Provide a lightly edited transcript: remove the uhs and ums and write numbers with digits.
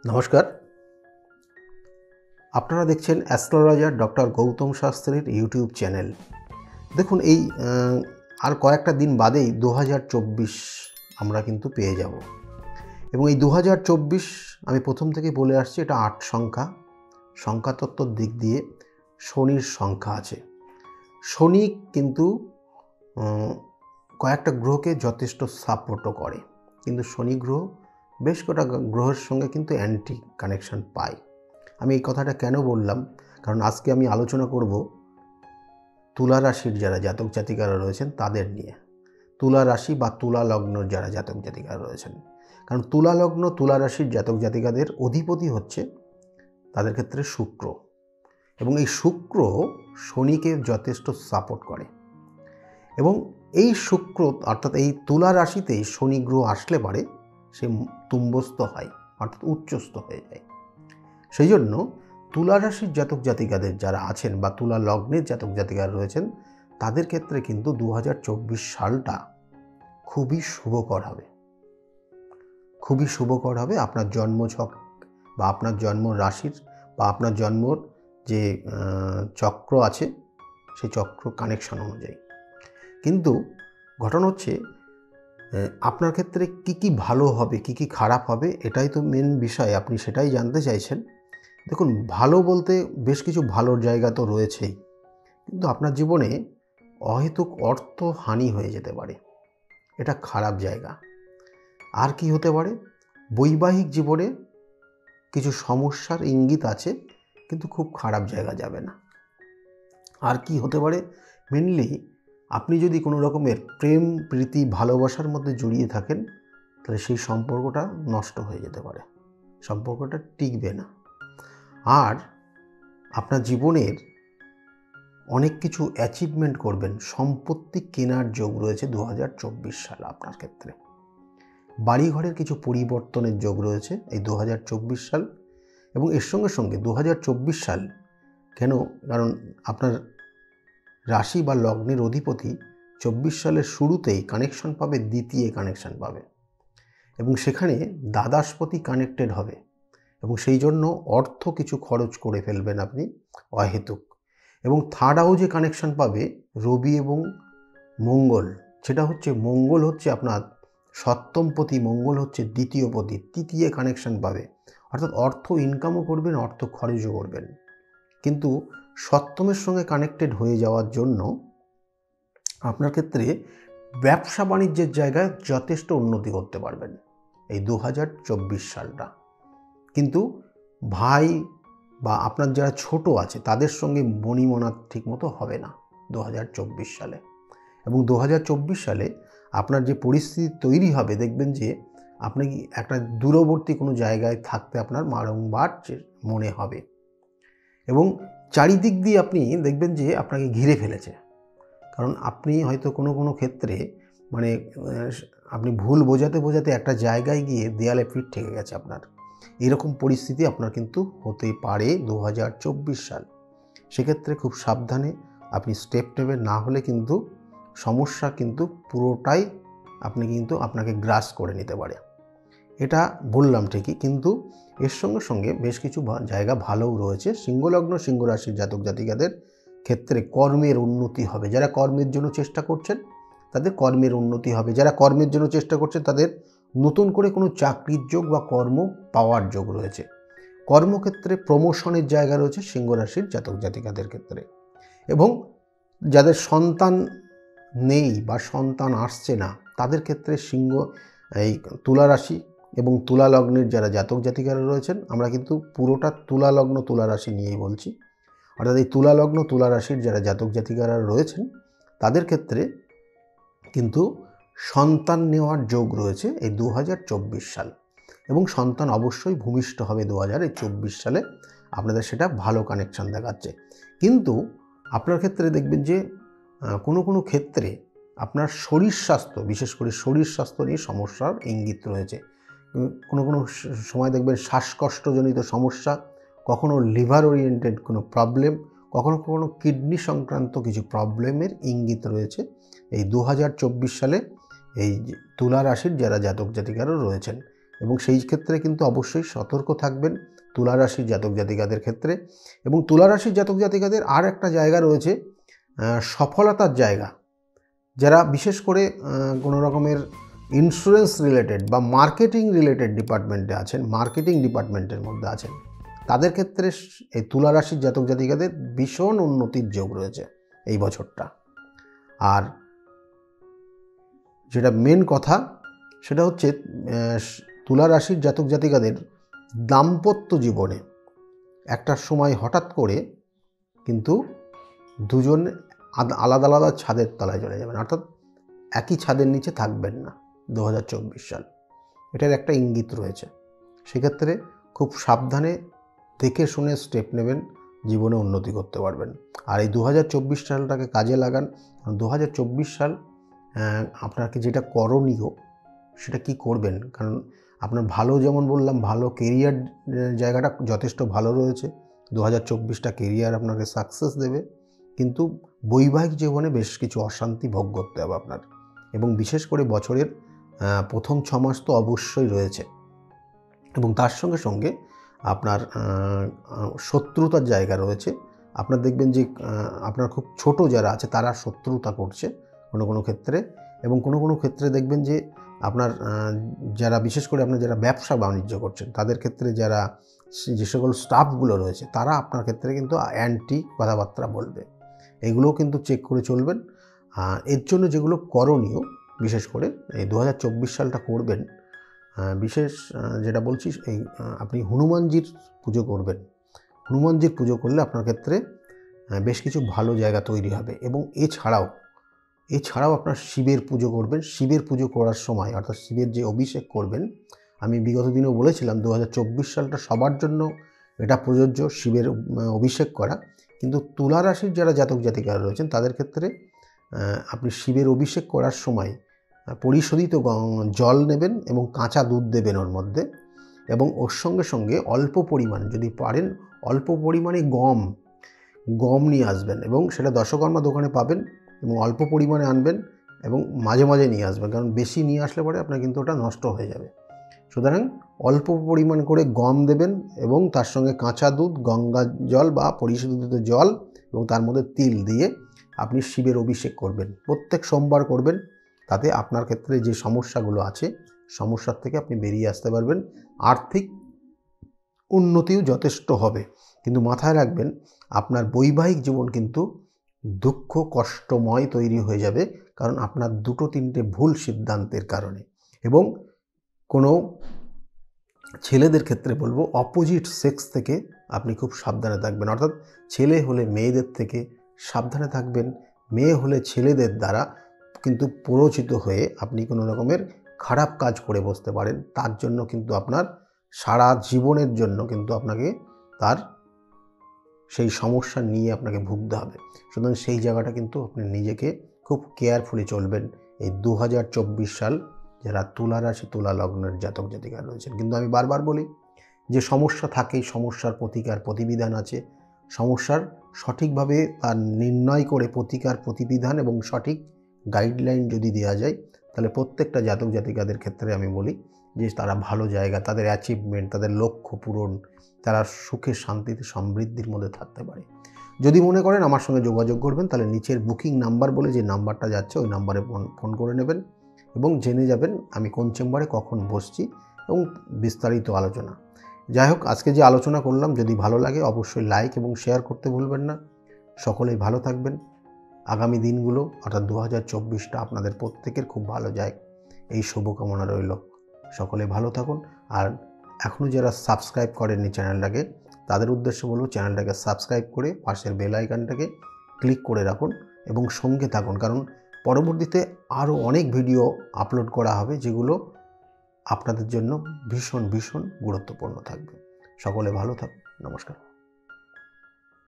নমস্কার, আপনারা দেখছেন অ্যাস্ট্রোলজার ডক্টর গৌতম শাস্ত্রীর ইউটিউব চ্যানেল। দেখুন, এই আর কয়েকটা দিন বাদেই 2024 আমরা কিন্তু পেয়ে যাব। এবং এই 2024 আমি প্রথম থেকেই বলে আসছি, এটা 8 সংখ্যা। সংখ্যাতত্ত্বর দিক দিয়ে শনির সংখ্যা আছে। শনি কিন্তু কয়েকটা গ্রহকে যথেষ্ট সাপোর্টও করে, কিন্তু শনি গ্রহ বেশ কটা গ্রহের সঙ্গে কিন্তু অ্যান্টি কানেকশন পায়। আমি এই কথাটা কেন বললাম, কারণ আজকে আমি আলোচনা করব তুলা রাশির যারা জাতক জাতিকারা রয়েছেন তাদের নিয়ে। তুলা রাশি বা তুলা লগ্ন যারা জাতক জাতিকারা রয়েছেন, কারণ তুলা লগ্ন তুলা রাশির জাতক জাতিকাদের অধিপতি হচ্ছে তাদের ক্ষেত্রে শুক্র, এবং এই শুক্র শনিকে যথেষ্ট সাপোর্ট করে। এবং এই শুক্র অর্থাৎ এই তুলা রাশিতেই শনি গ্রহ আসলে পারে সে তুম্বস্থ হয়, অর্থাৎ উচ্চস্থ হয়ে যায়। সেই জন্য তুলা রাশির জাতক জাতিকাদের যারা আছেন বা তুলা লগ্নের জাতক জাতিকারা রয়েছেন তাদের ক্ষেত্রে কিন্তু 2024 সালটা খুবই শুভকর হবে। খুবই শুভকর হবে আপনার জন্মছক বা আপনার জন্ম রাশির বা আপনার জন্মর যে চক্র আছে সেই চক্র কানেকশন অনুযায়ী। কিন্তু ঘটনা হচ্ছে আপনার ক্ষেত্রে কি ভালো হবে, কি খারাপ হবে, এটাই তো মেন বিষয়। আপনি সেটাই জানতে চাইছেন। দেখুন, ভালো বলতে বেশ কিছু ভালোর জায়গা তো রয়েছেই, কিন্তু আপনার জীবনে অহেতুক অর্থ হানি হয়ে যেতে পারে, এটা খারাপ জায়গা। আর কি হতে পারে, বৈবাহিক জীবনে কিছু সমস্যার ইঙ্গিত আছে, কিন্তু খুব খারাপ জায়গা যাবে না। আর কি হতে পারে, মেনলি আপনি যদি কোনো রকমের প্রেম প্রীতি ভালোবাসার মধ্যে জড়িয়ে থাকেন তাহলে সেই সম্পর্কটা নষ্ট হয়ে যেতে পারে, সম্পর্কটা টিকবে না। আর আপনার জীবনের অনেক কিছু অ্যাচিভমেন্ট করবেন, সম্পত্তি কেনার যোগ রয়েছে 2024 সাল আপনার ক্ষেত্রে। বাড়িঘরের কিছু পরিবর্তনের যোগ রয়েছে এই 2024 সাল। এবং এর সঙ্গে সঙ্গে 2024 সাল কেন, কারণ আপনার রাশি বা লগ্নের অধিপতি 24 সালের শুরুতেই কানেকশন পাবে, দ্বিতীয় কানেকশন পাবে, এবং সেখানে দ্বাদশপতি কানেক্টেড হবে, এবং সেই জন্য অর্থ কিছু খরচ করে ফেলবেন আপনি অহেতুক। এবং থার্ড হাউজে কানেকশন পাবে রবি এবং মঙ্গল। সেটা হচ্ছে মঙ্গল হচ্ছে আপনার সপ্তমপতি, মঙ্গল হচ্ছে দ্বিতীয়পতি, তৃতীয় কানেকশন পাবে। অর্থাৎ অর্থ ইনকামও করবেন, অর্থ খরচও করবেন, কিন্তু সপ্তমের সঙ্গে কানেক্টেড হয়ে যাওয়ার জন্য আপনার ক্ষেত্রে ব্যবসা বাণিজ্যের জায়গায় যথেষ্ট উন্নতি করতে পারবেন এই 2024 সালটা। কিন্তু ভাই বা আপনার যারা ছোট আছে তাদের সঙ্গে বনিমনা ঠিকমতো হবে না 2024 সালে। এবং 2024 সালে আপনার যে পরিস্থিতি তৈরি হবে, দেখবেন যে আপনি একটা দূরবর্তী কোনো জায়গায় থাকতে আপনার বারংবার মনে হবে, এবং চারিদিক দিয়ে আপনি দেখবেন যে আপনাকে ঘিরে ফেলেছে। কারণ আপনি হয়তো কোনো ক্ষেত্রে মানে আপনি ভুল বোঝাতে একটা জায়গায় গিয়ে দেয়ালে পিঠ ঠেকে গেছে আপনার, এরকম পরিস্থিতি আপনার কিন্তু হতে পারে 2024 সাল। সেক্ষেত্রে খুব সাবধানে আপনি স্টেপ নেবেন, না হলে কিন্তু সমস্যা কিন্তু পুরোটাই আপনাকে গ্রাস করে নিতে পারে। এটা বললাম ঠিকই, কিন্তু এর সঙ্গে সঙ্গে বেশ কিছু জায়গা ভালোও রয়েছে। সিংহলগ্ন সিংহ রাশির জাতক জাতিকাদের ক্ষেত্রে কর্মের উন্নতি হবে। যারা কর্মের জন্য চেষ্টা করছেন তাদের কর্মের উন্নতি হবে, যারা কর্মের জন্য চেষ্টা করছেন তাদের নতুন করে কোনো চাকরির যোগ বা কর্ম পাওয়ার যোগ রয়েছে। কর্মক্ষেত্রে প্রমোশনের জায়গা রয়েছে সিংহ রাশির জাতক জাতিকাদের ক্ষেত্রে। এবং যাদের সন্তান নেই বা সন্তান আসছে না তাদের ক্ষেত্রে এই তুলা রাশি এবং তুলা লগ্নের যারা জাতক জাতিকারা রয়েছেন, আমরা কিন্তু পুরোটা তুলা লগ্ন তুলা রাশি নিয়েই বলছি, অর্থাৎ এই তুলা লগ্ন তুলা রাশির যারা জাতক জাতিকারা রয়েছেন তাদের ক্ষেত্রে কিন্তু সন্তান নেওয়ার যোগ রয়েছে এই 2024 সাল। এবং সন্তান অবশ্যই ভূমিষ্ঠ হবে 2024 সালে, আপনাদের সেটা ভালো কানেকশন দেখাচ্ছে। কিন্তু আপনার ক্ষেত্রে দেখবেন যে কোনো ক্ষেত্রে আপনার শরীর স্বাস্থ্য, বিশেষ করে শরীর স্বাস্থ্য নিয়ে সমস্যার ইঙ্গিত রয়েছে। কোনো সময় দেখবেন শ্বাসকষ্টজনিত সমস্যা, কখনো লিভার ওরিয়েন্টেড কোনো প্রবলেম, কখনো কিডনি সংক্রান্ত কিছু প্রবলেমের ইঙ্গিত রয়েছে এই 2024 সালে এই তুলা রাশির যারা জাতক জাতিকারা রয়েছেন। এবং সেই ক্ষেত্রে কিন্তু অবশ্যই সতর্ক থাকবেন তুলা রাশির জাতক জাতিকাদের ক্ষেত্রে। এবং তুলা রাশির জাতক জাতিকাদের আর একটা জায়গা রয়েছে সফলতার জায়গা। যারা বিশেষ করে কোনো রকমের ইন্স্যুরেন্স রিলেটেড বা মার্কেটিং রিলেটেড ডিপার্টমেন্টে আছেন, মার্কেটিং ডিপার্টমেন্টের মধ্যে আছেন, তাদের ক্ষেত্রে এই তুলা রাশির জাতক জাতিকাদের ভীষণ উন্নতির যোগ রয়েছে এই বছরটা। আর যেটা মেন কথা সেটা হচ্ছে তুলা রাশির জাতক জাতিকাদের দাম্পত্য জীবনে একটা সময় হঠাৎ করে কিন্তু দুজন আলাদা আলাদা ছাদের তলায় চলে যাবেন, অর্থাৎ একই ছাদের নিচে থাকবেন না 2024 সাল। এটার একটা ইঙ্গিত রয়েছে। সেক্ষেত্রে খুব সাবধানে দেখে শুনে স্টেপ নেবেন, জীবনে উন্নতি করতে পারবেন। আর এই 2024 সালটাকে কাজে লাগান। 2024 সাল আপনাকে যেটা করণীয় সেটা কি করবেন, কারণ আপনার ভালো, যেমন বললাম, ভালো কেরিয়ার জায়গাটা যথেষ্ট ভালো রয়েছে। 2024টা কেরিয়ার আপনাকে সাকসেস দেবে, কিন্তু বৈবাহিক জীবনে বেশ কিছু অশান্তি ভোগ করতে হবে আপনার। এবং বিশেষ করে বছরের প্রথম 6 মাস তো অবশ্যই রয়েছে, এবং তার সঙ্গে সঙ্গে আপনার শত্রুতার জায়গা রয়েছে। আপনার দেখবেন যে আপনার খুব ছোট যারা আছে তারা শত্রুতা করছে কোনো কোনো ক্ষেত্রে, এবং কোনো কোনো ক্ষেত্রে দেখবেন যে আপনার যারা বিশেষ করে আপনার যারা ব্যবসা বাণিজ্য করছেন তাদের ক্ষেত্রে যারা যে সকল স্টাফগুলো রয়েছে তারা আপনার ক্ষেত্রে কিন্তু অ্যান্টি কথাবার্তা বলবে। এগুলোও কিন্তু চেক করে চলবেন। এর জন্য যেগুলো করণীয়, বিশেষ করে এই 2024 সালটা করবেন, বিশেষ যেটা বলছি, এই আপনি হনুমানজির পুজো করবেন। হনুমানজির পুজো করলে আপনার ক্ষেত্রে বেশ কিছু ভালো জায়গা তৈরি হবে। এবং এছাড়াও আপনার শিবের পুজো করবেন। শিবের পুজো করার সময়, অর্থাৎ শিবের যে অভিষেক করবেন, আমি বিগত দিনেও বলেছিলাম 2024 সালটা সবার জন্য এটা প্রযোজ্য, শিবের অভিষেক করা। কিন্তু তুলা রাশির যারা জাতক জাতিকারা রয়েছেন তাদের ক্ষেত্রে আপনি শিবের অভিষেক করার সময় পরিশোধিত জল নেবেন এবং কাঁচা দুধ দেবেন ওর মধ্যে, এবং ওর সঙ্গে সঙ্গে অল্প পরিমাণ, যদি পারেন অল্প পরিমাণে গম নিয়ে আসবেন, এবং সেটা দশকর্মা দোকানে পাবেন, এবং অল্প পরিমাণে আনবেন এবং মাঝে মাঝে নিয়ে আসবেন, কারণ বেশি নিয়ে আসলে পরে আপনার কিন্তু ওটা নষ্ট হয়ে যাবে। সুতরাং অল্প পরিমাণ করে গম দেবেন এবং তার সঙ্গে কাঁচা দুধ, গঙ্গা জল বা পরিশোধিত জল এবং তার মধ্যে তিল দিয়ে আপনি শিবের অভিষেক করবেন। প্রত্যেক সোমবার করবেন। তাতে আপনার ক্ষেত্রে যে সমস্যাগুলো আছে, সমস্যার থেকে আপনি বেরিয়ে আসতে পারবেন। আর্থিক উন্নতিও যথেষ্ট হবে। কিন্তু মাথায় রাখবেন, আপনার বৈবাহিক জীবন কিন্তু দুঃখ কষ্টময় তৈরি হয়ে যাবে, কারণ আপনার 2-3টে ভুল সিদ্ধান্তের কারণে। এবং কোনো ছেলেদের ক্ষেত্রে বলবো, অপোজিট সেক্স থেকে আপনি খুব সাবধানে থাকবেন। অর্থাৎ ছেলে হলে মেয়েদের থেকে সাবধানে থাকবেন, মেয়ে হলে ছেলেদের দ্বারা কিন্তু প্ররোচিত হয়ে আপনি কোনো রকমের খারাপ কাজ করে বসতে পারেন। তার জন্য কিন্তু আপনার সারা জীবনের জন্য কিন্তু আপনাকে তার সেই সমস্যা নিয়ে আপনাকে ভুগতে হবে। সুতরাং সেই জায়গাটা কিন্তু আপনি নিজেকে খুব কেয়ারফুলি চলবেন এই 2024 সাল যারা তুলা রাশি, তুলা লগ্নের জাতক জাতিকা রয়েছেন। কিন্তু আমি বারবার বলি যে সমস্যা থাকেই, সমস্যার প্রতিকার প্রতিবিধান আছে। সমস্যার সঠিকভাবে তার নির্ণয় করে প্রতিকার প্রতিবিধান এবং সঠিক গাইডলাইন যদি দেওয়া যায়, তাহলে প্রত্যেকটা জাতক জাতিকাদের ক্ষেত্রে আমি বলি যে তারা ভালো জায়গা, তাদের অ্যাচিভমেন্ট, তাদের লক্ষ্য পূরণ, তারা সুখে শান্তিতে সমৃদ্ধির মধ্যে থাকতে পারে। যদি মনে করেন আমার সঙ্গে যোগাযোগ করবেন, তাহলে নিচের বুকিং নাম্বার বলে যে নাম্বারটা যাচ্ছে ওই নাম্বারে ফোন করে নেবেন এবং জেনে যাবেন আমি কোন চেম্বারে কখন বসছি এবং বিস্তারিত আলোচনা। যাই হোক, আজকে যে আলোচনা করলাম যদি ভালো লাগে অবশ্যই লাইক এবং শেয়ার করতে ভুলবেন না। সকলেই ভালো থাকবেন। আগামী দিনগুলো অর্থাৎ 2024টা আপনাদের প্রত্যেকের খুব ভালো যায়, এই শুভকামনা রইল। সকলে ভালো থাকুন। আর এখনও যারা সাবস্ক্রাইব করেননি চ্যানেলটাকে, তাদের উদ্দেশ্যে বলবো চ্যানেলটাকে সাবস্ক্রাইব করে পাশের বেল আইকনটাকে ক্লিক করে রাখুন এবং সঙ্গে থাকুন, কারণ পরবর্তীতে আরও অনেক ভিডিও আপলোড করা হবে যেগুলো আপনাদের জন্য ভীষণ ভীষণ গুরুত্বপূর্ণ থাকবে। সকলে ভালো থাকুন। নমস্কার।